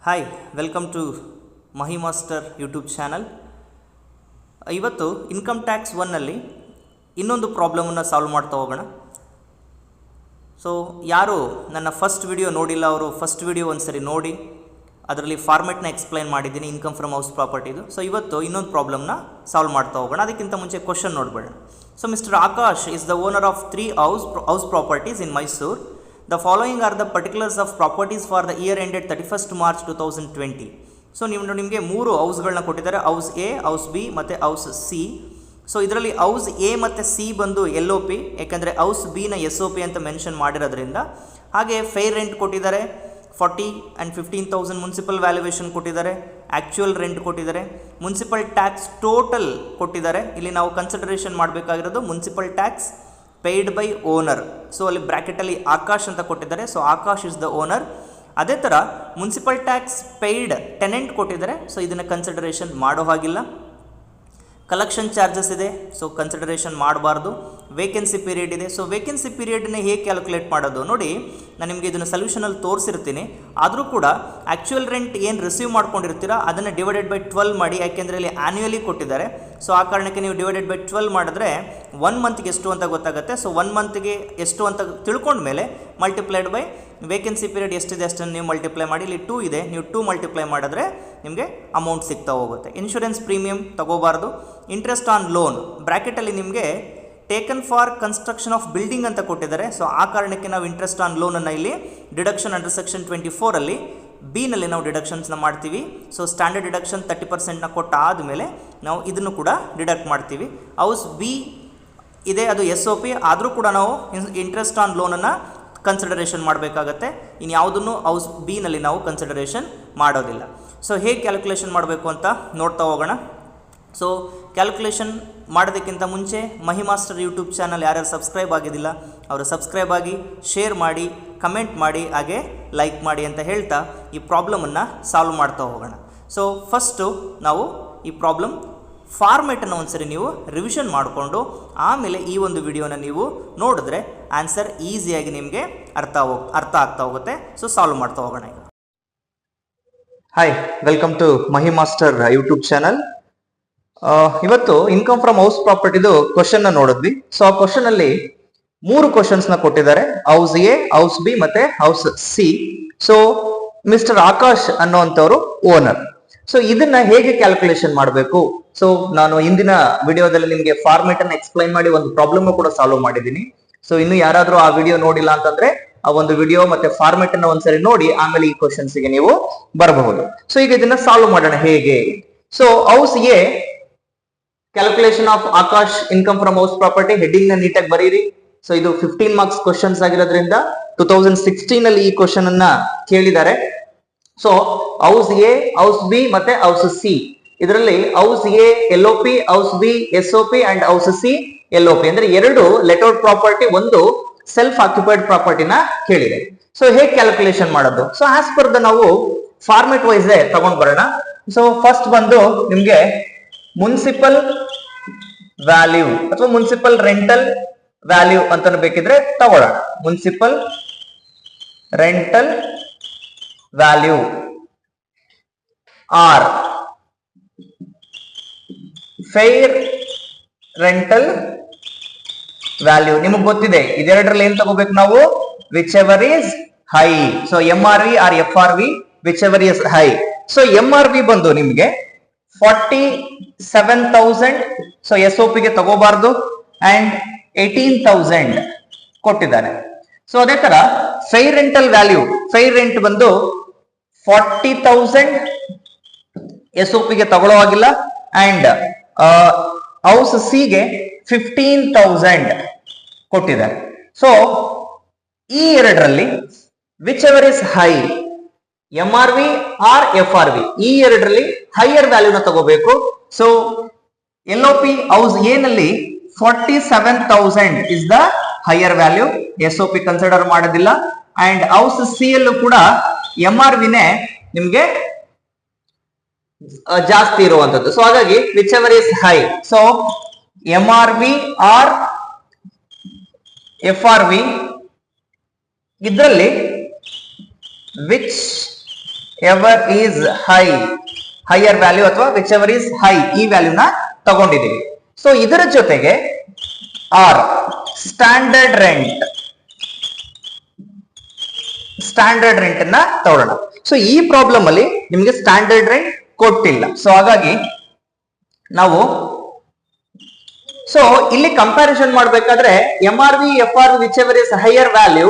Hi welcome to Mahi master YouTube channel. ಇವತ್ತು income tax ಒನ್ನಲ್ಲಿ ಇನ್ನೊಂದು ಪ್ರಾಬ್ಲಮನ್ನು ಸಾಲ್ವ್ ಮಾಡ್ತಾ ಹೋಗೋಣ. ಸೊ ಯಾರು ನನ್ನ ಫಸ್ಟ್ ವಿಡಿಯೋ ನೋಡಿಲ್ಲ ಅವರು ಫಸ್ಟ್ ವಿಡಿಯೋ ಒಂದು ಸರಿ ನೋಡಿ, ಅದರಲ್ಲಿ ಫಾರ್ಮೆಟ್ನ ಎಕ್ಸ್ಪ್ಲೈನ್ ಮಾಡಿದ್ದೀನಿ ಇನ್ಕಮ್ ಫ್ರಮ್ ಹೌಸ್ ಪ್ರಾಪರ್ಟಿದು. ಸೊ ಇವತ್ತು ಇನ್ನೊಂದು ಪ್ರಾಬ್ಲಮ್ನ ಸಾಲ್ವ್ ಮಾಡ್ತಾ ಹೋಗೋಣ. ಅದಕ್ಕಿಂತ ಮುಂಚೆ ಕ್ವಶನ್ ನೋಡಬೇಡ. So mister Akash is the owner of 3 house properties in Mysore. The following are the particulars of properties for the year ended 31st March 2020. So ನಿಮಗೆ 3 ಹೌಸ್ಗಳನ್ನ ಕೊಟ್ಟಿದ್ದಾರೆ, ಹೌಸ್ ಎ, ಹೌಸ್ ಬಿ ಮತ್ತು ಹೌಸ್ ಸಿ. ಸೊ ಇದರಲ್ಲಿ house A ಮತ್ತು C ಬಂದು LOP, ಯಾಕೆಂದರೆ house ಬಿನ SOP ಅಂತ ಮೆನ್ಷನ್ ಮಾಡಿರೋದ್ರಿಂದ. ಹಾಗೆ ಫೇರ್ ರೆಂಟ್ ಕೊಟ್ಟಿದ್ದಾರೆ 40 and 15,000 ಮುನ್ಸಿಪಲ್ ವ್ಯಾಲ್ಯೂಯೇಷನ್ ಕೊಟ್ಟಿದ್ದಾರೆ, ಆ್ಯಕ್ಚುಯಲ್ ರೆಂಟ್ ಕೊಟ್ಟಿದ್ದಾರೆ, ಮುನ್ಸಿಪಲ್ ಟ್ಯಾಕ್ಸ್ ಟೋಟಲ್ ಕೊಟ್ಟಿದ್ದಾರೆ. ಇಲ್ಲಿ ನಾವು ಕನ್ಸಿಡರೇಷನ್ ಮಾಡಬೇಕಾಗಿರೋದು municipal tax paid by owner. So ಅಲ್ಲಿ ಬ್ರ್ಯಾಕೆಟಲ್ಲಿ ಆಕಾಶ್ ಅಂತ ಕೊಟ್ಟಿದ್ದಾರೆ. So Akash is the owner. ಅದೇ ಥರ ಮುನ್ಸಿಪಲ್ ಟ್ಯಾಕ್ಸ್ ಪೇಯ್ಡ್ ಟೆನೆಂಟ್ ಕೊಟ್ಟಿದ್ದಾರೆ. ಸೊ ಇದನ್ನು ಕನ್ಸಿಡರೇಷನ್ ಮಾಡೋ ಹಾಗಿಲ್ಲ. ಕಲೆಕ್ಷನ್ ಚಾರ್ಜಸ್ ಇದೆ, ಸೊ ಕನ್ಸಿಡರೇಷನ್ ಮಾಡಬಾರ್ದು. ವೇಕೆನ್ಸಿ ಪೀರಿಯಡ್ ಇದೆ. ಸೊ ವೇಕೆನ್ಸಿ ಪೀರಿಯಡ್ನ ಹೇಗೆ ಕ್ಯಾಲ್ಕುಲೇಟ್ ಮಾಡೋದು ನೋಡಿ, ನಾನು ನಿಮಗೆ ಇದನ್ನು ಸೊಲ್ಯೂಷನಲ್ಲಿ ತೋರಿಸಿರ್ತೀನಿ. ಆದರೂ ಕೂಡ ಆ್ಯಕ್ಚುಯಲ್ ರೆಂಟ್ ಏನು ರಿಸೀವ್ ಮಾಡ್ಕೊಂಡಿರ್ತೀರ ಅದನ್ನು ಡಿವೈಡೆಡ್ ಬೈ 12 ಮಾಡಿ, ಯಾಕೆಂದರೆ ಇಲ್ಲಿ ಆ್ಯನ್ಯುಯಲಿ ಕೊಟ್ಟಿದ್ದಾರೆ. ಸೊ ಆ ಕಾರಣಕ್ಕೆ ನೀವು ಡಿವೈಡೆಡ್ ಬೈ 12 ಮಾಡಿದ್ರೆ 1 ಮಂತ್ಗೆ ಎಷ್ಟು ಅಂತ ಗೊತ್ತಾಗುತ್ತೆ. ಸೊ 1 ಮಂತ್ಗೆ ಎಷ್ಟು ಅಂತ ತಿಳ್ಕೊಂಡ್ಮೇಲೆ ಮಲ್ಟಿಪ್ಲೈಡ್ ಬೈ ವೇಕೆನ್ಸಿ ಪೀರಿಯಡ್ ಎಷ್ಟಿದೆ ಅಷ್ಟನ್ನು ನೀವು ಮಲ್ಟಿಪ್ಲೈ ಮಾಡಿ. ಇಲ್ಲಿ 2 ಇದೆ, ನೀವು 2 ಮಲ್ಟಿಪ್ಲೈ ಮಾಡಿದ್ರೆ ನಿಮಗೆ ಅಮೌಂಟ್ ಸಿಗ್ತಾ ಹೋಗುತ್ತೆ. ಇನ್ಶೂರೆನ್ಸ್ ಪ್ರೀಮಿಯಂ ತಗೋಬಾರ್ದು. ಇಂಟ್ರೆಸ್ಟ್ ಆನ್ ಲೋನ್ ಬ್ರ್ಯಾಕೆಟಲ್ಲಿ ನಿಮಗೆ taken for construction of building ಅಂತ ಕೊಟ್ಟಿದ್ದಾರೆ. ಸೊ ಆ ಕಾರಣಕ್ಕೆ ನಾವು ಇಂಟ್ರೆಸ್ಟ್ ಆನ್ ಲೋನನ್ನು ಇಲ್ಲಿ ಡಿಡಕ್ಷನ್ ಅಂಡರ್ ಸೆಕ್ಷನ್ 24 ಬಿನಲ್ಲಿ ನಾವು ಡಿಡಕ್ಷನ್ಸ್ನ ಮಾಡ್ತೀವಿ. ಸೊ ಸ್ಟ್ಯಾಂಡರ್ಡ್ ಡಿಡಕ್ಷನ್ 30% ಕೊಟ್ಟ ಆದಮೇಲೆ ನಾವು ಇದನ್ನು ಕೂಡ ಡಿಡಕ್ಟ್ ಮಾಡ್ತೀವಿ. ಹೌಸ್ ಬಿ ಇದೆ, ಅದು SOP, ಆದರೂ ಕೂಡ ನಾವು ಇಂಟ್ರೆಸ್ಟ್ ಆನ್ ಲೋನನ್ನು ಕನ್ಸಿಡರೇಷನ್ ಮಾಡಬೇಕಾಗತ್ತೆ. ಇನ್ನು ಯಾವುದನ್ನು ಹೌಸ್ ಬಿನಲ್ಲಿ ನಾವು ಕನ್ಸಿಡರೇಷನ್ ಮಾಡೋದಿಲ್ಲ. ಸೊ ಹೇಗೆ ಕ್ಯಾಲ್ಕುಲೇಷನ್ ಮಾಡಬೇಕು ಅಂತ ನೋಡ್ತಾ ಹೋಗೋಣ. ಸೊ ಕ್ಯಾಲ್ಕುಲೇಷನ್ ಮಾಡೋದಕ್ಕಿಂತ ಮುಂಚೆ ಮಹಿ ಮಾಸ್ಟರ್ ಯೂಟ್ಯೂಬ್ ಚಾನಲ್ ಯಾರ್ಯಾರು ಸಬ್ಸ್ಕ್ರೈಬ್ ಆಗಿದ್ದಿಲ್ಲ ಅವರು ಸಬ್ಸ್ಕ್ರೈಬ್ ಆಗಿ, ಶೇರ್ ಮಾಡಿ, ಕಮೆಂಟ್ ಮಾಡಿ, ಹಾಗೆ ಲೈಕ್ ಮಾಡಿ ಅಂತ ಹೇಳ್ತಾ ಈ ಪ್ರಾಬ್ಲಮನ್ನು ಸಾಲ್ವ್ ಮಾಡ್ತಾ ಹೋಗೋಣ. ಸೊ ಫಸ್ಟು ನಾವು ಈ ಪ್ರಾಬ್ಲಮ್ ಫಾರ್ಮೇಟನ್ನು ಒಂದ್ಸರಿ ನೀವು ರಿವಿಷನ್ ಮಾಡಿಕೊಂಡು ಆಮೇಲೆ ಈ ಒಂದು ವಿಡಿಯೋನ ನೀವು ನೋಡಿದ್ರೆ ಆನ್ಸರ್ ಈಸಿಯಾಗಿ ನಿಮಗೆ ಅರ್ಥ ಆಗ್ತಾ ಹೋಗುತ್ತೆ. ಸೊ ಸಾಲ್ವ್ ಮಾಡ್ತಾ ಹೋಗೋಣ ಈಗ. Hi, welcome to Mahi master YouTube channel. ಇವತ್ತು ಇನ್ಕಮ್ ಫ್ರಮ್ ಹೌಸ್ ಪ್ರಾಪರ್ಟಿದು ಕ್ವಶನ್ ನೋಡಿದ್ವಿ. ಸೊ ಆ ಕ್ವಶನ್ ಅಲ್ಲಿ 3 ಕ್ವಶನ್ಸ್ ನ ಕೊಟ್ಟಿದ್ದಾರೆ, ಹೌಸ್ ಎ, ಹೌಸ್ ಬಿ ಮತ್ತೆ house C. So mister Akash ಅನ್ನೋಂಥವ್ರು ಓನರ್. ಸೊ ಇದನ್ನ ಹೇಗೆ ಕ್ಯಾಲ್ಕುಲೇಷನ್ ಮಾಡಬೇಕು? ಸೊ ನಾನು ಇಂದಿನ ವಿಡಿಯೋದಲ್ಲಿ ನಿಮಗೆ ಫಾರ್ಮೆಟ್ ಅನ್ನು ಎಕ್ಸ್ಪ್ಲೈನ್ ಮಾಡಿ ಒಂದು ಪ್ರಾಬ್ಲಮ್ ಕೂಡ ಸಾಲ್ವ್ ಮಾಡಿದ್ದೀನಿ. ಸೊ ಇನ್ನು ಯಾರಾದ್ರೂ ಆ ವಿಡಿಯೋ ನೋಡಿಲ್ಲ ಅಂತಂದ್ರೆ ಆ ಒಂದು ವಿಡಿಯೋ ಮತ್ತೆ ಫಾರ್ಮೆಟ್ ಅನ್ನ ಒಂದ್ಸರಿ ನೋಡಿ ಆಮೇಲೆ ಈ ಕ್ವಶನ್ಸ್ ಗೆ ನೀವು ಬರಬಹುದು. ಸೊ ಈಗ ಇದನ್ನ ಸಾಲ್ವ್ ಮಾಡೋಣ ಹೇಗೆ. So house A calculation of Akash income from house property heading ನ ನೀಟಾಗಿ ಬರೀರಿ. ಸೊ ಇದು 15 ಮಾರ್ಕ್ಸ್ ಕ್ವಶನ್ಸ್ ಆಗಿರೋದ್ರಿಂದ 2016 ಅಲ್ಲಿ ಈ ಕ್ವಶನ್ ಅನ್ನ ಕೇಳಿದ್ದಾರೆ. So house A, house B ಮತ್ತೆ ಹೌಸ್ ಸಿ. ಇದರಲ್ಲಿ house A LOP, house B SOP and house C LOP ಅಂದ್ರೆ 2 ಲೆಟೌಟ್ ಪ್ರಾಪರ್ಟಿ, ಒಂದು ಸೆಲ್ಫ್ ಆಕ್ಯುಪೈಡ್ ಪ್ರಾಪರ್ಟಿನ ಕೇಳಿದೆ. ಸೊ ಹೇಗೆ ಕ್ಯಾಲ್ಕುಲೇಷನ್ ಮಾಡೋದು? ಸೊ ಆಸ್ ಪರ್ ದ ನಾವು ಫಾರ್ಮೆಟ್ ವೈಸ್ ತಗೊಂಡ್ ಬರೋಣ. ಸೊ ಫಸ್ಟ್ ಬಂದು ನಿಮ್ಗೆ ಮುನ್ಸಿಪಲ್ ವ್ಯಾಲ್ಯೂ ಅಥವಾ ಮುನ್ಸಿಪಲ್ ರೆಂಟಲ್ ವ್ಯಾಲ್ಯೂ ಅಂತ ಬೇಕಿದ್ರೆ ತಗೊಳ್ಳೋಣ. Municipal rental value or fair rental value. ನಿಮಗೆ ಗೊತ್ತಿದೆ ಇದೆರಡರಲ್ಲಿ ಏನ್ ತಗೋಬೇಕು ನಾವು? Whichever is high. So MRV or FRV, whichever is high. So MRV ಬಂದು ನಿಮ್ಗೆ 47,000. ಸೊ SOP ಗೆ ತಗೋಬಾರ್ದು ಅಂಡ್ 18,000 ಕೊಟ್ಟಿದ್ದಾನೆ. ಸೊ ಅದೇ ತರ fair rental value, fair rent ಬಂದು 40,000 SOP ಗೆ ತಗೊಳ್ಳೋ ಆಗಿಲ್ಲ ಅಂಡ್ ಹೌಸ್ ಸಿ ಗೆ 15,000 ಕೊಟ್ಟಿದ್ದಾರೆ. ಸೊ ಈ ಎರಡರಲ್ಲಿ whichever is high, MRV or FRV, ಈ ಎರಡರಲ್ಲಿ ಹೈಯರ್ ವ್ಯಾಲ್ಯೂನ ತಗೋಬೇಕು. ಸೊ LOP ಹೌಸ್ ಎ ನಲ್ಲಿ 47,000 is the higher value, SOP consider ಮಾಡೋದಿಲ್ಲ. ಅಂಡ್ ಹೌಸ್ ಸಿ ಯಲ್ಲೂ ಕೂಡ MRV ನೇ ನಿಮ್ಗೆ ಜಾಸ್ತಿ ಇರುವಂತದ್ದು. ಸೊ ಹಾಗಾಗಿ whichever is high. So MRV or FRV ಇದರಲ್ಲಿ whichever is high, higher value ಅಥವಾ ವಿಚ್ ಎವರ್ ಈಸ್ ಹೈ, ಈ ವ್ಯಾಲ್ಯೂನ ತಗೊಂಡಿದ್ದೀವಿ. ಸೊ ಇದರ ಜೊತೆಗೆ or standard rent, standard rent ಅನ್ನ ತಗೊಳ್ಳೋಣ. ಸೊ ಈ ಪ್ರಾಬ್ಲಮ್ ಅಲ್ಲಿ ನಿಮ್ಗೆ ಸ್ಟ್ಯಾಂಡರ್ಡ್ ರೆಂಟ್ ಕೊಟ್ಟಿಲ್ಲ. ಸೊ ಹಾಗಾಗಿ ನಾವು ಇಲ್ಲಿ ಕಂಪ್ಯಾರಿಸನ್ ಮಾಡ್ಬೇಕಾದ್ರೆ MRV FRV whichever is higher value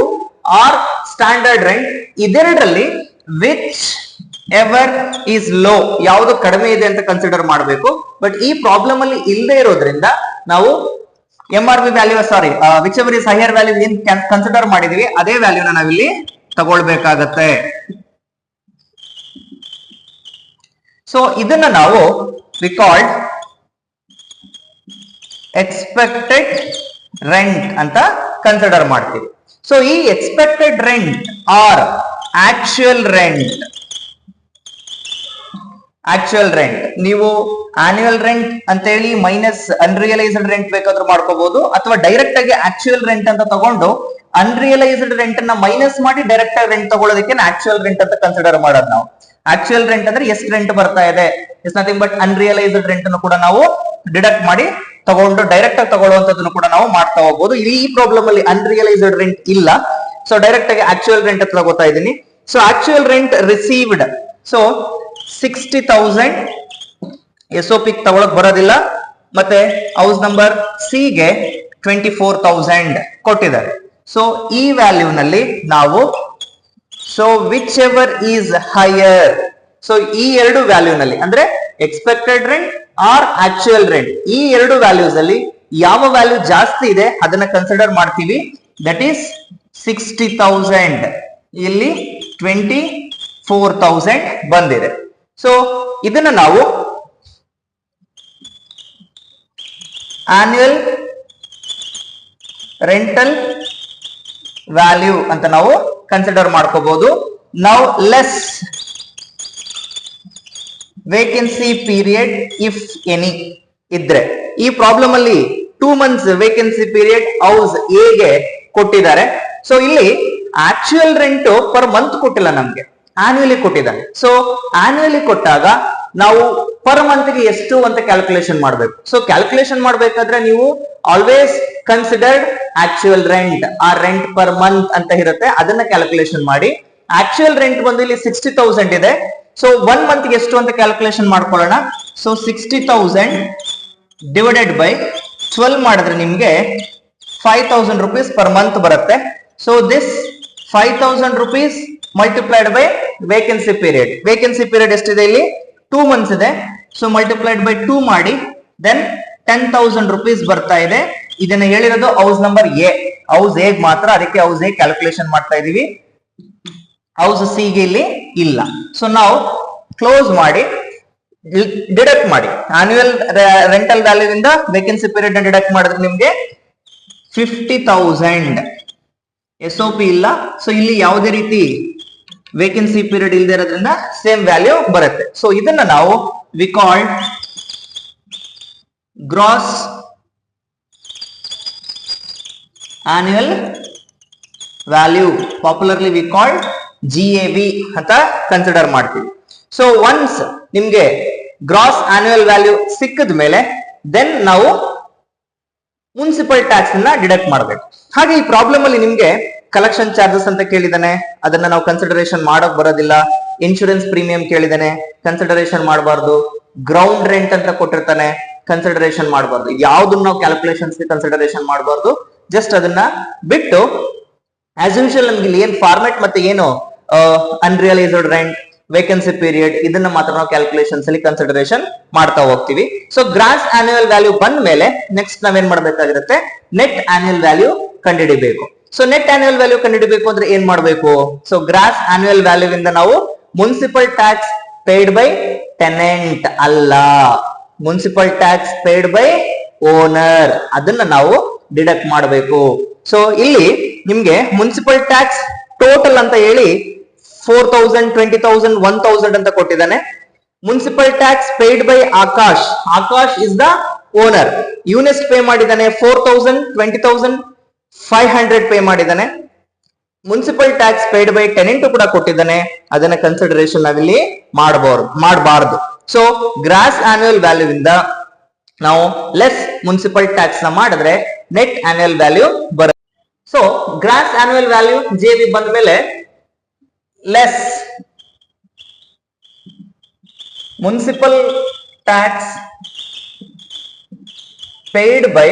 or standard rent, ಇದೆರಡರಲ್ಲಿ ವಿಚ್ ಎವರ್ ಈಸ್ ಲೋ, ಯಾವುದು ಕಡಿಮೆ ಇದೆ ಅಂತ ಕನ್ಸಿಡರ್ ಮಾಡಬೇಕು. ಬಟ್ ಈ ಪ್ರಾಬ್ಲಮ್ ಅಲ್ಲಿ ಇಲ್ಲದೆ ಇರೋದ್ರಿಂದ ನಾವು MRV value whichever is higher value ಏನ್ ಕನ್ಸಿಡರ್ ಮಾಡಿದೀವಿ ಅದೇ ವ್ಯಾಲ್ಯೂನ ನಾವಿಲ್ಲಿ ತಗೊಳ್ಬೇಕಾಗತ್ತೆ. ಸೊ ಇದನ್ನ ನಾವು ರಿಕಾರ್ಡ್ ಎಕ್ಸ್ಪೆಕ್ಟೆಡ್ ರೆಂಟ್ ಅಂತ ಕನ್ಸಿಡರ್ ಮಾಡ್ತೀವಿ. ಸೊ ಈ expected rent or actual rent, actual rent ನೀವು ಆನ್ಯುವಲ್ ರೆಂಟ್ ಅಂತ ಹೇಳಿ ಮೈನಸ್ ಅನ್ರಿಯಲೈಸ್ಡ್ ರೆಂಟ್ ಬೇಕಾದ್ರೂ ಮಾಡ್ಕೋಬಹುದು, ಅಥವಾ ಡೈರೆಕ್ಟ್ ಆಗಿ ಆಕ್ಚುಯಲ್ ರೆಂಟ್ ಅಂತ ತಗೊಂಡು ಅನ್ರಿಯಲೈಸ್ಡ್ ರೆಂಟ್ ಅನ್ನ ಮೈನಸ್ ಮಾಡಿ ಡೈರೆಕ್ಟ್ ಆಗಿ ರೆಂಟ್ ತಗೊಳ್ಳೋದಕ್ಕೆ ಆಕ್ಚುಯಲ್ ರೆಂಟ್ ಅಂತ ಕನ್ಸಿಡರ್ ಮಾಡೋದು ನಾವು. ಆಕ್ಚುಯಲ್ ರೆಂಟ್ ಅಂದ್ರೆ ಎಷ್ಟು ರೆಂಟ್ ಬರ್ತಾ ಇದೆ, it's nothing but unrealised rent ಅನ್ನು ಕೂಡ ನಾವು ಡಿಡಕ್ಟ್ ಮಾಡಿ ತಗೊಂಡು ಡೈರೆಕ್ಟ್ ಆಗಿ ತಗೊಳ್ಳುವಂತದನ್ನು ಕೂಡ ನಾವು ಮಾಡ್ತಾ ಹೋಗ್ಬೋದು. ಈ ಪ್ರಾಬ್ಲಮ್ ಅಲ್ಲಿ ಅನ್ರಿಯಲೈಸ್ಡ್ ರೆಂಟ್ ಇಲ್ಲ, ಸೊ ಡೈರೆಕ್ಟ್ ಆಗಿ ಆಕ್ಚುಯಲ್ ರೆಂಟ್ ಅಂತ ತಗೋತಾ ಇದ್ದೀನಿ. So actual rent received, so 60,000 SOP ತಗೊಳಕ್ ಬರೋದಿಲ್ಲ, ಮತ್ತೆ ಹೌಸ್ ನಂಬರ್ ಸಿ ಗೆ 24,000 ಕೊಟ್ಟಿದ್ದಾರೆ. ಸೊ ಈ ವ್ಯಾಲ್ಯೂ ನಲ್ಲಿ ನಾವು whichever is higher, so ಈ ಎರಡು ವ್ಯಾಲ್ಯೂ ನಲ್ಲಿ ಅಂದ್ರೆ expected rent or actual rent, ಈ ಎರಡು ವ್ಯಾಲ್ಯೂಸ್ ಅಲ್ಲಿ ಯಾವ ವ್ಯಾಲ್ಯೂ ಜಾಸ್ತಿ ಇದೆ ಅದನ್ನ ಕನ್ಸಿಡರ್ ಮಾಡ್ತೀವಿ. ದಟ್ ಈಸ್ 60,000, ಇಲ್ಲಿ 24,000 ಬಂದಿದೆ. ಸೊ ಇದನ್ನ ನಾವು ಆನ್ಯುಯಲ್ ರೆಂಟಲ್ ವ್ಯಾಲ್ಯೂ ಅಂತ ನಾವು ಕನ್ಸಿಡರ್ ಮಾಡ್ಕೋಬಹುದು. ನಾವು less vacancy period if any ಇದ್ರೆ, ಈ ಪ್ರಾಬ್ಲಮ್ ಅಲ್ಲಿ 2 months vacancy period house A ಗೆ ಕೊಟ್ಟಿದ್ದಾರೆ. ಸೊ ಇಲ್ಲಿ ಆಕ್ಚುಯಲ್ ರೆಂಟ್ ಪರ್ ಮಂತ್ ಕೊಟ್ಟಿಲ್ಲ, ನಮ್ಗೆ ಆನ್ಯುಯಲಿ ಕೊಟ್ಟಿದ್ದಾರೆ. ಸೊ ಆನ್ಯುಯಲಿ ಕೊಟ್ಟಾಗ ನಾವು ಪರ್ ಮಂತ್ ಗೆ ಎಷ್ಟು ಅಂತ ಕ್ಯಾಲ್ಕುಲೇಷನ್ ಮಾಡಬೇಕು. ಸೊ ಕ್ಯಾಲ್ಕುಲೇಷನ್ ಮಾಡ್ಬೇಕಾದ್ರೆ ನೀವು ಆಲ್ವೇಸ್ ಕನ್ಸಿಡರ್ಡ್ ಆಕ್ಚುಯಲ್ ರೆಂಟ್, ಆ ರೆಂಟ್ ಪರ್ ಮಂತ್ ಅಂತ ಇರುತ್ತೆ, ಅದನ್ನ ಕ್ಯಾಲ್ಕುಲೇಷನ್ ಮಾಡಿ. ಆಕ್ಚುಯಲ್ ರೆಂಟ್ ಬಂದು ಇಲ್ಲಿ 60,000 ಇದೆ. ಸೊ 1 month ಗೆ ಎಷ್ಟು ಅಂತ ಕ್ಯಾಲ್ಕುಲೇಷನ್ ಮಾಡ್ಕೊಳ್ಳೋಣ. ಸೊ 60,000 ಡಿವೈಡೆಡ್ ಬೈ 12 ಮಾಡಿದ್ರೆ ನಿಮ್ಗೆ 5,000 rupees ಪರ್ ಮಂತ್ ಬರುತ್ತೆ. So this 5,000 rupees multiplied by vacancy period, vacancy period ಎಷ್ಟಿದೆ ಇಲ್ಲಿ 2 months ಇದೆ. ಸೊ ಮಲ್ಟಿಪ್ಲೈಡ್ ಬೈ 2 ಮಾಡಿ ದೆನ್ 10,000 rupees ಬರ್ತಾ ಇದೆ. ಇದನ್ನ ಹೇಳಿರೋದು house number A, house A ಮಾತ್ರ, ಅದಕ್ಕೆ ಹೌಸ್ ಎ ಕ್ಯಾಲ್ಕುಲೇಷನ್ ಮಾಡ್ತಾ ಇದೀವಿ, ಹೌಸ್ ಸಿ ಗೆ ಇಲ್ಲಿ ಇಲ್ಲ. ಸೊ ನಾವು ಕ್ಲೋಸ್ ಮಾಡಿ ಡಿಡಕ್ಟ್ ಮಾಡಿ ಆನ್ಯುಯಲ್ ರೆಂಟಲ್ ವ್ಯಾಲ್ಯೂ ಇಂದ ವೇಕೆನ್ಸಿ ಪೀರಿಯಡ್ ಡಿಡಕ್ಟ್ ಮಾಡಿದ್ರೆ ನಿಮ್ಗೆ 50,000 SOP ಇಲ್ಲ. ಸೊ ಇಲ್ಲಿ ಯಾವುದೇ ರೀತಿ ವೇಕೆನ್ಸಿ ಪೀರಿಯಡ್ ಇಲ್ಲದೆ ಇರೋದ್ರಿಂದ ಸೇಮ್ ವ್ಯಾಲ್ಯೂ ಬರುತ್ತೆ. ಸೊ ಇದನ್ನ ನಾವು we called gross annual value, popularly we called GAV ಅಂತ ಕನ್ಸಿಡರ್ ಮಾಡ್ತೀವಿ. ಸೊ ಒನ್ಸ್ ನಿಮ್ಗೆ ಗ್ರಾಸ್ ಆನ್ಯುಯಲ್ ವ್ಯಾಲ್ಯೂ ಸಿಕ್ಕಿದ ಮೇಲೆ ದೆನ್ ನಾವು ಮುನ್ಸಿಪಲ್ ಟ್ಯಾಕ್ಸ್ ಅನ್ನ ಡಿಡಕ್ಟ್ ಮಾಡಬೇಕು. ಹಾಗೆ ಈ ಪ್ರಾಬ್ಲಮ್ ಅಲ್ಲಿ ನಿಮ್ಗೆ ಕಲೆಕ್ಷನ್ ಚಾರ್ಜಸ್ ಅಂತ ಕೇಳಿದಾನೆ, ಅದನ್ನ ನಾವು ಕನ್ಸಿಡರೇಷನ್ ಮಾಡೋಕ್ ಬರೋದಿಲ್ಲ. ಇನ್ಶೂರೆನ್ಸ್ ಪ್ರೀಮಿಯಂ ಕೇಳಿದಾನೆ, ಕನ್ಸಿಡರೇಷನ್ ಮಾಡಬಾರ್ದು. ಗ್ರೌಂಡ್ ರೆಂಟ್ ಅಂತ ಕೊಟ್ಟಿರ್ತಾನೆ, ಕನ್ಸಿಡರೇಷನ್ ಮಾಡಬಾರ್ದು. ಯಾವ್ದನ್ನ ನಾವು ಕ್ಯಾಲ್ಕುಲೇಷನ್ಸ್ ಕನ್ಸಿಡರೇಷನ್ ಮಾಡಬಾರ್ದು, ಜಸ್ಟ್ ಅದನ್ನ ಬಿಟ್ಟು ಆಸ್ ಯೂಶುವಲ್ ನಮ್ಗೆ ಇಲ್ಲಿ ಏನ್ ಫಾರ್ಮೆಟ್ ಮತ್ತೆ ಏನು ಅನ್ರಿಯಲೈಸ್ಡ್ ರೆಂಟ್, ವೇಕೆನ್ಸಿ ಪೀರಿಯಡ್, ಇದನ್ನ ಮಾತ್ರ ನಾವು ಕ್ಯಾಲ್ಕುಲೇಷನ್ಸ್ ಅಲ್ಲಿ ಕನ್ಸಿಡರೇಷನ್ ಮಾಡ್ತಾ ಹೋಗ್ತೀವಿ. ಸೊ ಗ್ರಾಸ್ ಆನ್ಯುಯಲ್ ವ್ಯಾಲ್ಯೂ ಬಂದ ಮೇಲೆ ನೆಕ್ಸ್ಟ್ ನಾವೇನ್ ಮಾಡ್ಬೇಕಾಗಿರುತ್ತೆ, ನೆಟ್ ಆನ್ಯುಯಲ್ ವ್ಯಾಲ್ಯೂ ಕಂಡುಹಿಡಿಬೇಕು. ಸೊ ನೆಟ್ ಆನ್ಯುಯಲ್ ವ್ಯಾಲ್ಯೂ ಕಂಡುಹಿಡಿಬೇಕು ಅಂದ್ರೆ ಏನ್ ಮಾಡ್ಬೇಕು, ಸೊ ಗ್ರಾಸ್ ಆನ್ಯುಯಲ್ ವ್ಯಾಲ್ಯೂ ಇಂದ ನಾವು municipal tax paid by tenant ಅಲ್ಲ, municipal tax paid by owner, ಅದನ್ನ ನಾವು ಡಿಡಕ್ಟ್ ಮಾಡಬೇಕು. ಸೊ ಇಲ್ಲಿ ನಿಮ್ಗೆ ಮುನ್ಸಿಪಲ್ ಟ್ಯಾಕ್ಸ್ ಟೋಟಲ್ ಅಂತ ಹೇಳಿ 4,000, 20,000, 1,000 ಅಂತ ಕೊಟ್ಟಿದ್ದಾನೆ. Municipal tax paid by Akash, Akash is the owner, ಇವನೆಸ್ಟ್ ಪೇ ಮಾಡಿದ್ದಾನೆ 4,000, 20,000, 500 ಪೇ ಮಾಡಿದ್ದಾನೆ. Municipal tax paid by tenant ಕೂಡ ಕೊಟ್ಟಿದ್ದಾನೆ, ಅದನ್ನ ಕನ್ಸಿಡರೇಷನ್ ನಾವಿಲ್ಲಿ ಮಾಡಬಾರದು. ಸೊ ಗ್ರಾಸ್ ಆನ್ಯುವಲ್ ವ್ಯಾಲ್ಯೂ ಇಂದ ನಾವು ಲೆಸ್ ಮುನ್ಸಿಪಲ್ ಟ್ಯಾಕ್ಸ್ ನ ಮಾಡಿದ್ರೆ ನೆಟ್ ಆನ್ಯುವಲ್ ವ್ಯಾಲ್ಯೂ ಬರುತ್ತೆ. So gross annual value JV ಬಂದ ಮೇಲೆ less municipal tax paid by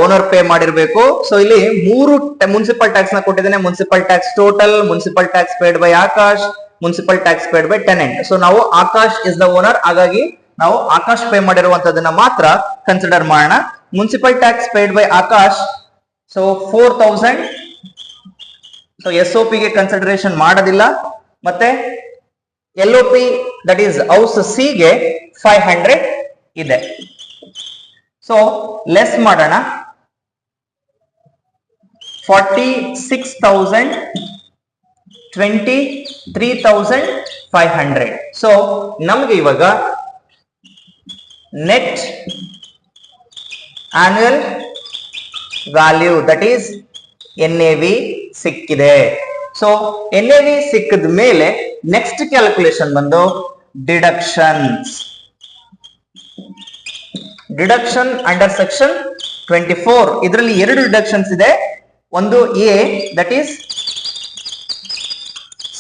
owner pay ಮಾಡಿರ್ಬೇಕು. ಸೊ ಇಲ್ಲಿ ಮೂರು ಮುನ್ಸಿಪಲ್ ಟ್ಯಾಕ್ಸ್ ನ ಕೊಟ್ಟಿದ್ದೇನೆ. Municipal tax total, municipal tax paid by Akash, municipal tax paid by tenant. So ನಾವು Akash is the owner, ಹಾಗಾಗಿ ನಾವು ಆಕಾಶ್ ಪೇ ಮಾಡಿರುವಂತದನ್ನ ಮಾತ್ರ ಕನ್ಸಿಡರ್ ಮಾಡೋಣ. Municipal tax paid by Akash, so 4000. So SOP ಗೆ ಕನ್ಸಿಡರೇಷನ್ ಮಾಡೋದಿಲ್ಲ. ಮತ್ತೆ LOP that is house C ಗೆ 500 ಇದೆ. ಸೊ ಲೆಸ್ ಮಾಡೋಣ. 46,000, 23,500. ಸೊ ನಮ್ಗೆ ಇವಾಗ net annual value that is NAV ಸಿಕ್ಕಿದೆ. ಸೊ NAV ಸಿಕ್ಕಿದ ಮೇಲೆ ನೆಕ್ಸ್ಟ್ ಕ್ಯಾಲ್ಕುಲೇಷನ್ ಬಂದು ಡಿಡಕ್ಷನ್ ಅಂಡರ್ ಸೆಕ್ಷನ್ 24. ಇದರಲ್ಲಿ ಎರಡು ಡಿಡಕ್ಷನ್ಸ್ ಇದೆ. ಒಂದು A that is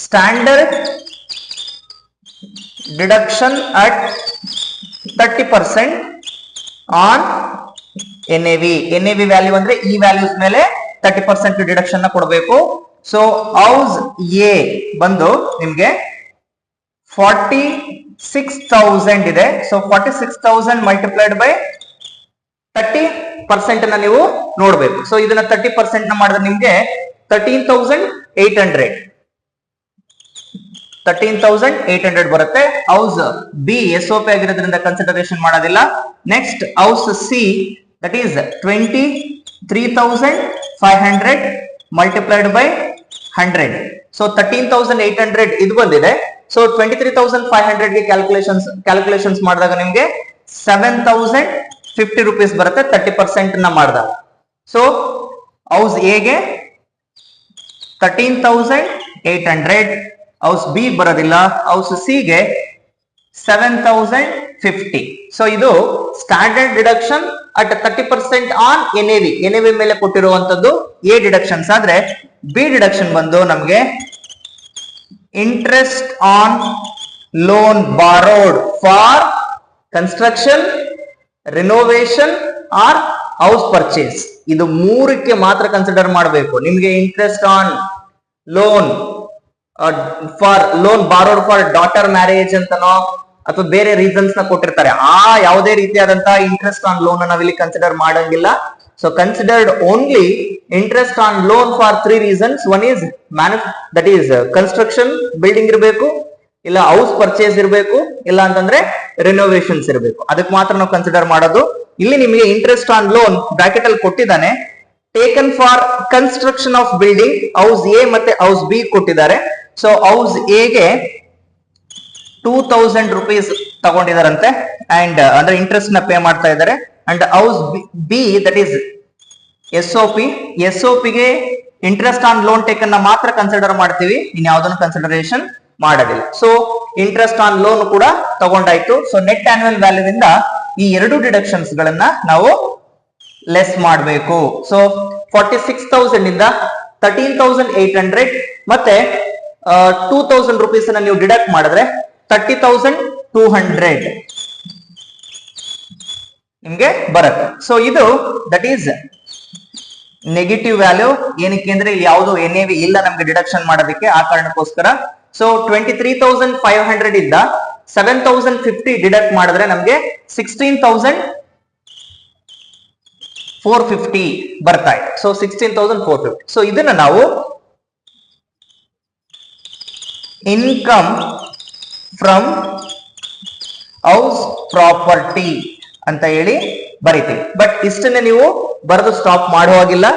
standard deduction at 30% on NAV value ಅಂದ್ರೆ ಈ ವ್ಯಾಲ್ಯೂಸ್ ಮೇಲೆ 30% ಡಿಡಕ್ಷನ್ ನ ಕೊಡಬೇಕು. ಸೊ ಹೌಸ್ A ಬಂದು ನಿಮ್ಗೆ 46,000 ಇದೆ. ಸೊ 46,000 ಮಲ್ಟಿಪ್ಲೈಡ್ ಬೈ 30% ನ ನೀವು ನೋಡ್ಬೇಕು. ಸೊ ಇದನ್ನ 30% ನ ಮಾಡಿದ್ರೆ ನಿಮ್ಗೆ 13,800 ಬರುತ್ತೆ. ಹೌಸ್ B SOP ಆಗಿರೋದ್ರಿಂದ ಕನ್ಸಿಡರೇಷನ್ ಮಾಡೋದಿಲ್ಲ. Next house C that is 23,500 multiplied by 100. So 13,800 ಇದು ಬಂದಿದೆ. ಸೊ 23,500 ಗೆ ಕ್ಯಾಲ್ಕುಲೇಷನ್ಸ್ ಮಾಡಿದಾಗ ನಿಮ್ಗೆ 7,050 rupees ಬರುತ್ತೆ 30% ನ ಮಾಡಿದಾಗ. ಸೊ ಹೌಸ್ A ಗೆ 13,800, ಹೌಸ್ B ಬರೋದಿಲ್ಲ, ಹೌಸ್ C ಗೆ 7,050. ಸೊ ಇದು standard deduction at 30% on NAV ಮೇಲೆ ಕೊಟ್ಟಿರುವಂತದ್ದು A ಡಿಡಕ್ಷನ್ಸ್. ಆದ್ರೆ B ಡಿಡಕ್ಷನ್ ಬಂದು ನಮ್ಗೆ interest on loan borrowed for construction, renovation or house purchase. ಇದು ಮೂರಕ್ಕೆ ಮಾತ್ರ ಕನ್ಸಿಡರ್ ಮಾಡಬೇಕು. ನಿಮ್ಗೆ interest on loan borrowed for daughter marriage ಅಂತನೋ ಅಥವಾ ಬೇರೆ ರೀಸನ್ಸ್ ನ ಕೊಟ್ಟಿರ್ತಾರೆ, ಆ ಯಾವುದೇ ರೀತಿಯಾದಂತಹ ಇಂಟ್ರೆಸ್ಟ್ ಆನ್ ಲೋನ್ ನಾವಿಲ್ಲಿ ಕನ್ಸಿಡರ್ ಮಾಡಂಗಿಲ್ಲ. So considered only interest on loan for 3 reasons. One is that is construction building ಇರಬೇಕು, ಇಲ್ಲ ಹೌಸ್ ಪರ್ಚೇಸ್ ಇರಬೇಕು, ಇಲ್ಲ ಅಂತಂದ್ರೆ ರಿನೋವೇಷನ್ಸ್ ಇರಬೇಕು. ಅದಕ್ಕೆ ಮಾತ್ರ ನಾವು ಕನ್ಸಿಡರ್ ಮಾಡೋದು. ಇಲ್ಲಿ ನಿಮಗೆ ಇಂಟ್ರೆಸ್ಟ್ ಆನ್ ಲೋನ್ ಬ್ರಾಕೆಟ್ ಅಲ್ಲಿ ಕೊಟ್ಟಿದ್ದಾನೆ. Taken for construction of building house A ಮತ್ತೆ ಹೌಸ್ B ಕೊಟ್ಟಿದ್ದಾರೆ. ಸೊ ಹೌಸ್ A ಗೆ 2,000 rupees ತಗೊಂಡಿದಾರಂತೆ, ಅಂಡ್ ಅಂದ್ರೆ ಇಂಟ್ರೆಸ್ಟ್ ನ ಪೇ ಮಾಡ್ತಾ ಇದ್ದಾರೆ. And house B that is SOP ಗೆ ಇಂಟ್ರೆಸ್ಟ್ ಆನ್ ಲೋನ್ ಟೇಕನ್ ನ ಮಾತ್ರ ಕನ್ಸಿಡರ್ ಮಾಡ್ತೀವಿ, ಇನ್ ಯಾವ್ದನ್ನು ಕನ್ಸಿಡರೇಷನ್ ಮಾಡೋದಿಲ್ಲ. ಸೊ ಇಂಟ್ರೆಸ್ಟ್ ಆನ್ ಲೋನ್ ಕೂಡ ತಗೊಂಡಾಯ್ತು. ಸೊ ನೆಟ್ ಆನ್ಯುವಲ್ ವ್ಯಾಲ್ಯೂ ಇಂದ ಈ ಎರಡು ಡಿಡಕ್ಷನ್ಸ್ ಗಳನ್ನ ನಾವು ಲೆಸ್ ಮಾಡಬೇಕು. ಸೊ 46,000 ಇಂದ 13,800 ಮತ್ತೆ 2,000 rupees ನ ನೀವು ಡಿಡಕ್ಟ್ ಮಾಡಿದ್ರೆ 30,200 ನಿಮ್ಗೆ ಬರುತ್ತೆ. ಸೊ ಇದು ದಟ್ ಈಸ್ ನೆಗೆಟಿವ್ ವ್ಯಾಲ್ಯೂ. ಏನಕ್ಕೆ ಅಂದ್ರೆ ಇಲ್ಲಿ ಯಾವುದು NAV ಇಲ್ಲ ನಮ್ಗೆ ಡಿಡಕ್ಷನ್ ಮಾಡೋದಕ್ಕೆ, ಆ ಕಾರಣಕ್ಕೋಸ್ಕರ. ಸೊ 23,500 ಇಂದ 7,050 ಡಿಡಕ್ಟ್ ಮಾಡಿದ್ರೆ ನಮ್ಗೆ 16,450 ಬರ್ತಾ ಇದೆ. ಸೊ 16,450. ಸೊ ಇದನ್ನ ನಾವು ಇನ್ಕಮ್ ಫ್ರಮ್ ಹೌಸ್ ಪ್ರಾಪರ್ಟಿ ಅಂತ ಹೇಳಿ ಬರೀತೀವಿ. ಬಟ್ ಇಷ್ಟನ್ನೇ ನೀವು ಬರೆದು ಸ್ಟಾಪ್ ಮಾಡುವಾಗಿಲ್ಲ,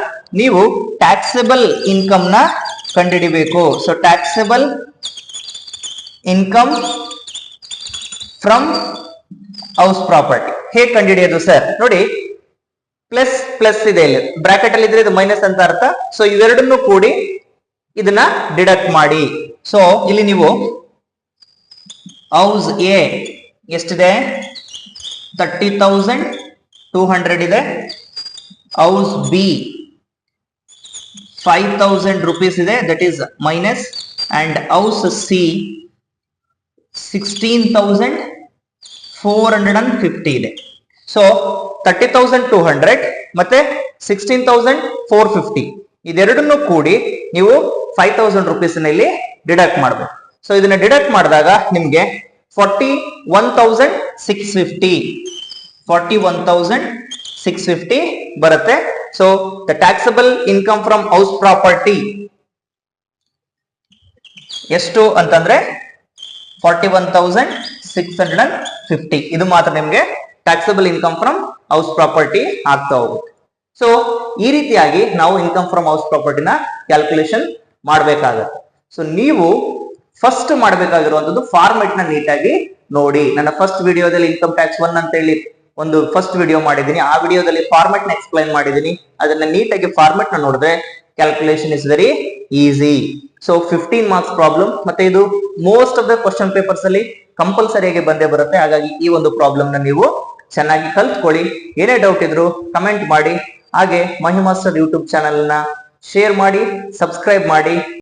ನೀವು ಟ್ಯಾಕ್ಸಬಲ್ ಇನ್ಕಮ್ ನ ಕಂಡುಹಿಡಿಬೇಕು. So taxable income from house property ಹೇಗೆ ಕಂಡುಹಿಡಿಯೋದು ಸರ್? ನೋಡಿ, ಪ್ಲಸ್ ಪ್ಲಸ್ ಇದೆ, ಇಲ್ಲಿ ಬ್ರಾಕೆಟ್ ಅಲ್ಲಿ ಇದ್ರೆ ಇದು ಮೈನಸ್ ಅಂತ ಅರ್ಥ. ಸೊ ಇವೆರಡನ್ನು ಕೂಡಿ ಇದನ್ನ ಡಿಡಕ್ಟ್ ಮಾಡಿ. ಸೊ ಇಲ್ಲಿ ನೀವು ಹೌಸ್ ಎ ಎಷ್ಟಿದೆ, 30,200 ಇದೆ. ಹೌಸ್ ಬಿ 5,000 rupees ಇದೆ, that is minus. And house C 16,450 ಇದೆ. ಸೊ 30,200 ಮತ್ತೆ 16,450 ಇದೆರಡನ್ನು ಕೂಡಿ ನೀವು 5,000 rupees ಇಲ್ಲಿ ಡಿಡಕ್ಟ್ ಮಾಡಬೇಕು. ಸೊ ಇದನ್ನ ಡಿಡಕ್ಟ್ ಮಾಡಿದಾಗ ನಿಮ್ಗೆ 41,650 ಬರುತ್ತೆ. So the taxable income from house property ಎಷ್ಟು ಅಂತಂದ್ರೆ 41,650. ಇದು ಮಾತ್ರ ನಿಮ್ಗೆ taxable income from house property ಆಗ್ತಾ ಹೋಗುತ್ತೆ. ಸೊ ಈ ರೀತಿಯಾಗಿ ನಾವು ಇನ್ಕಮ್ ಫ್ರಮ್ ಹೌಸ್ ಪ್ರಾಪರ್ಟಿನ ಕ್ಯಾಲ್ಕುಲೇಷನ್ ಮಾಡಬೇಕಾಗತ್ತೆ. ಸೊ ನೀವು ಫಸ್ಟ್ ಮಾಡಬೇಕಾಗಿರುವಂತದ್ದು ಫಾರ್ಮೆಟ್ ನ ನೀಟಾಗಿ ನೋಡಿ. ನನ್ನ ಫಸ್ಟ್ ವಿಡಿಯೋದಲ್ಲಿ ಇನ್ಕಮ್ ಟ್ಯಾಕ್ಸ್ 1 ಅಂತ ಹೇಳಿ ಒಂದು ಫಸ್ಟ್ ವಿಡಿಯೋ ಮಾಡಿದ್ದೀನಿ. ಆ ವಿಡಿಯೋದಲ್ಲಿ ಫಾರ್ಮೆಟ್ ನ ಎಕ್ಸ್ಪ್ಲೈನ್ ಮಾಡಿದ್ದೀನಿ. ಅದನ್ನ ನೀಟಾಗಿ ಫಾರ್ಮೆಟ್ ನ ನೋಡಿದ್ರೆ calculation is very easy. So 15 marks problem, ಮತ್ತೆ ಇದು most of the question papers ಅಲ್ಲಿ ಕಂಪಲ್ಸರಿಯಾಗಿ ಬಂದೇ ಬರುತ್ತೆ. ಹಾಗಾಗಿ ಈ ಒಂದು ಪ್ರಾಬ್ಲಮ್ ನ ನೀವು ಚೆನ್ನಾಗಿ ಕಲ್ತ್ಕೊಳ್ಳಿ. ಏನೇ ಡೌಟ್ ಇದ್ರು ಕಮೆಂಟ್ ಮಾಡಿ. ಹಾಗೆ ಮಹಿಮಾಸ್ಟರ್ ಯೂಟ್ಯೂಬ್ ಚಾನೆಲ್ ನ ಶೇರ್ ಮಾಡಿ, ಸಬ್ಸ್ಕ್ರೈಬ್ ಮಾಡಿ.